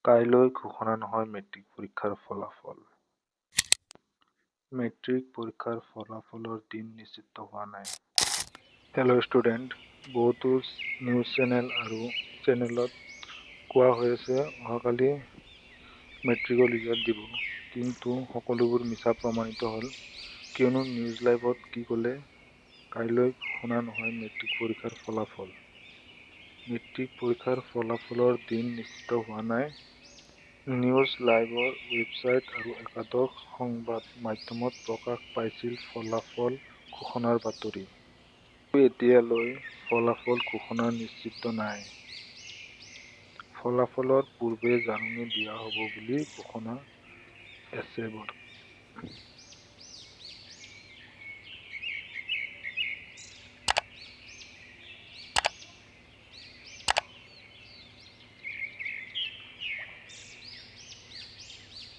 কাইলৈ ঘোষণা নহয় মেট্ৰিক পৰীক্ষাৰ ফলাফল। মেট্ৰিক পৰীক্ষাৰ ফলাফলৰ দিন নিশ্চিত হোৱা নাই। হেল্ল' ষ্টুডেণ্ট, বহুতো নিউজ চেনেল আৰু চেনেলত কোৱা হৈ আছে অহাকালি মেট্ৰিকৰ ৰিজাল্ট দিব, কিন্তু সকলোবোৰ মিছা প্ৰমাণিত হ'ল। কিয়নো নিউজ লাইভত কি ক'লে, কাইলৈ ঘোষণা নহয় মেট্ৰিক পৰীক্ষাৰ ফলাফল। মেট্ৰিক পৰীক্ষাৰ ফলাফলৰ দিন নিশ্চিত হোৱা নাই। নিউজ লাইভৰ ৱেবছাইট আৰু একাদশ সংবাদ মাধ্যমত প্ৰকাশ পাইছিল ফলাফল ঘোষণাৰ বাতৰি। কিন্তু এতিয়ালৈ ফলাফল ঘোষণা নিশ্চিত নাই। ফলাফলৰ পূৰ্বে জাননী দিয়া হ'ব বুলি ঘোষণা এছেবৰ।